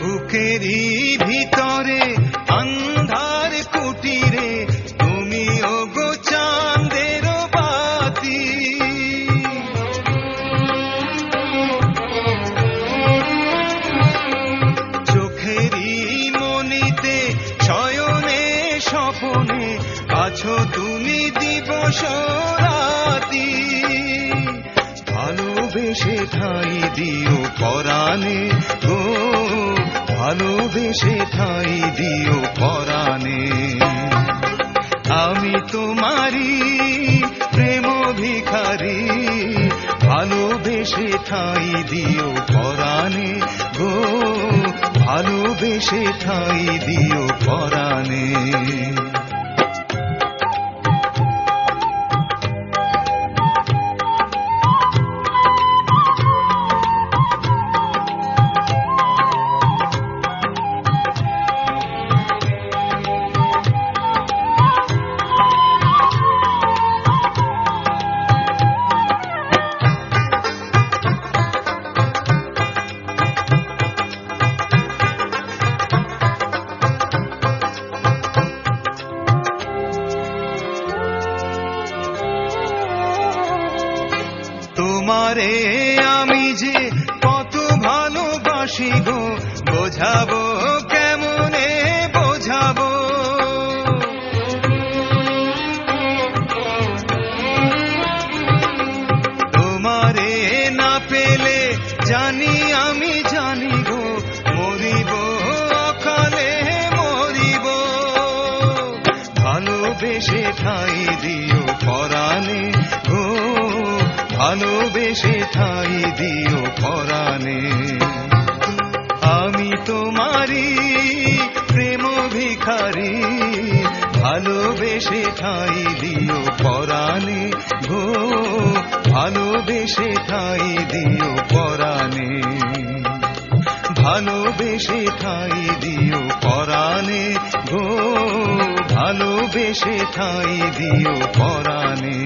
বুকেরই ভিতরে অন্ধার কুটিরে তুমি ওগো চাঁদের বাতি, চোখেরই মনিতে শয়নে স্বপনে আছো তুমি দিবস রাতি। ভালোবেসে ঠাঁই দিও পরাণে গো, ভালোবেসে ঠাঁই দিও পরাণে। আমি তোমারি প্রেম ভিখারি, ভালোবেসে ঠাঁই দিও পরাণে গো, ভালোবেসে ঠাঁই দিও পরাণে। তোমারে আমি যে কত ভালোবাসি গো, বোঝাবো কেমনে বোঝাবো। তোমারে না পেলে জানি আমি জানি গো, মরিব অকালে মরিব। ভালোবেসে ঠাঁই দিও পরাণে গো, ভালোবেসে ঠাঁই দিও পরাণে। আমি তোমারি প্রেম ভিখারি, ভালোবেসে ঠাঁই দিও পরাণে গো, ভালোবেসে ঠাঁই দিও পরাণে। ভালোবেসে ঠাঁই দিও পরাণে গো, ভালোবেসে ঠাঁই দিও পরাণে।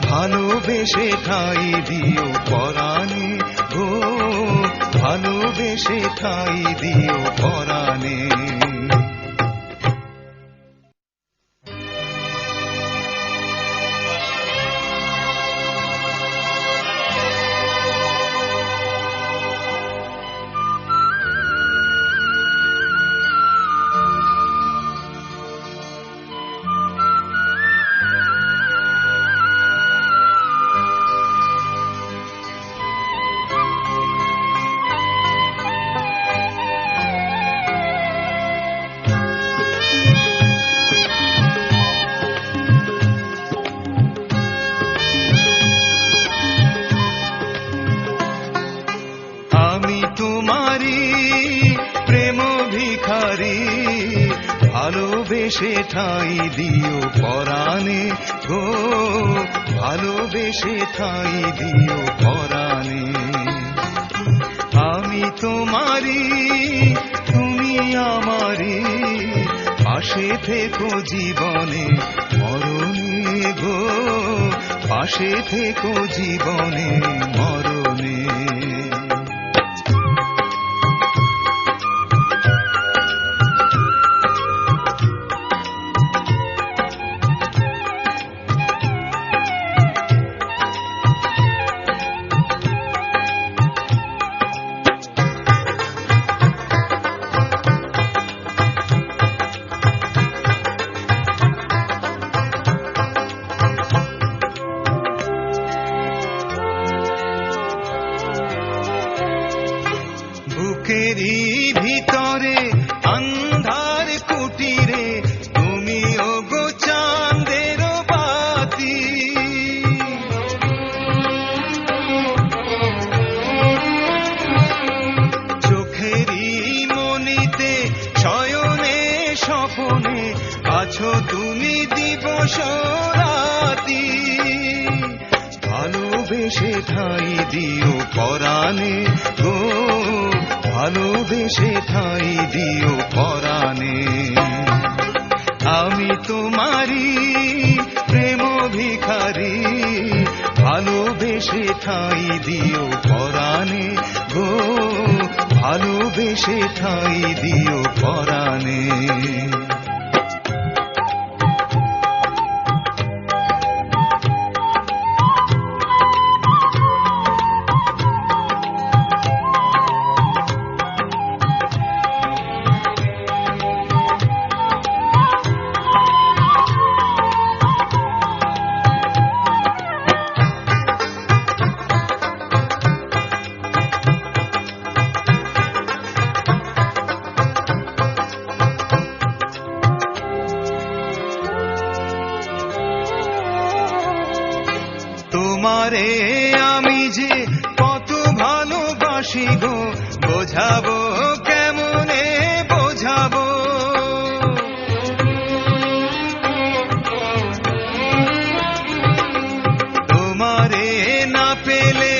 ভালোবেসে ঠাঁই দিও পরাণে গো, ভালোবেসে ঠাঁই দিও পরাণে। ভালোবেসে ঠাঁই দিও পরাণে গো, ভালোবেসে ঠাঁই দিও পরাণে। আমি তোমারি তুমি আমারি, পাশে থেকো জীবনে মরণে গো, পাশে থেকো জীবনে মরণে। বুকেরই ভিতরে অন্ধার কুটিরে তুমি ওগো চাঁদের বাতি, চোখেরই মনিতে শয়নে স্বপনে আছো তুমি দিবস রাতি। ভালোবেসে ঠাঁই দিও পরাণে গো, ভালোবেসে ঠাঁই দিও পরাণে। আমি তোমারি প্রেম ভিখারি, ভালোবেসে ঠাঁই দিও পরাণে গো, ভালোবেসে ভালোবেসে ঠাঁই দিও পরাণে। তোমারে আমি যে কত ভালোবাসি গো, বোঝাবো কেমনে বোঝাবো। তোমারে না পেলে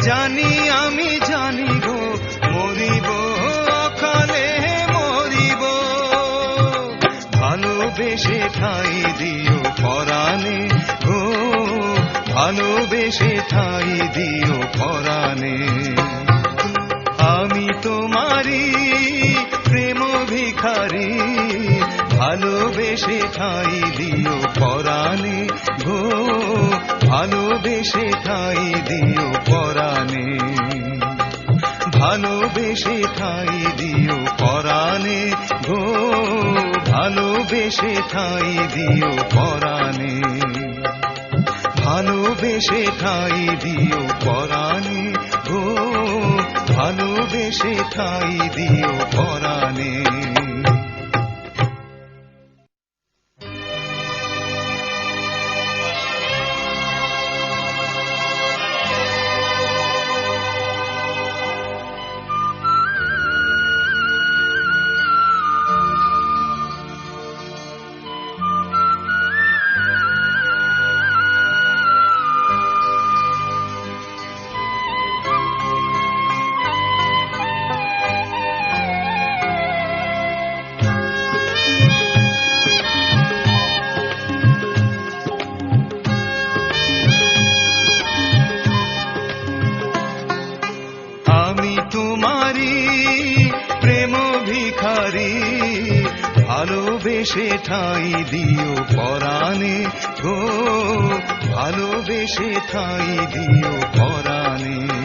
জানি আমি জানি গো, মরিব অকালে মরিব। ভালোবেসে ঠাঁই দিও পরাণে গো, ভালোবেসে ঠাঁই দিও পরাণে। আমি তোমারি প্রেম ভিখারি, ভালোবেসে ঠাঁই দিও পরাণে গো, ভালোবেসে ঠাঁই দিও পরাণে। ভালোবেসে ঠাঁই দিও পরাণে গো, ভালোবেসে ঠাঁই দিও পরাণে। ভালোবেসে ঠাঁই দিও পরাণে গো, ভালোবেসে ঠাঁই দিও পরাণে। ভালোবেসে ঠাঁই দিও পরাণে গো, ভালোবেসে ঠাঁই দিও পরাণে।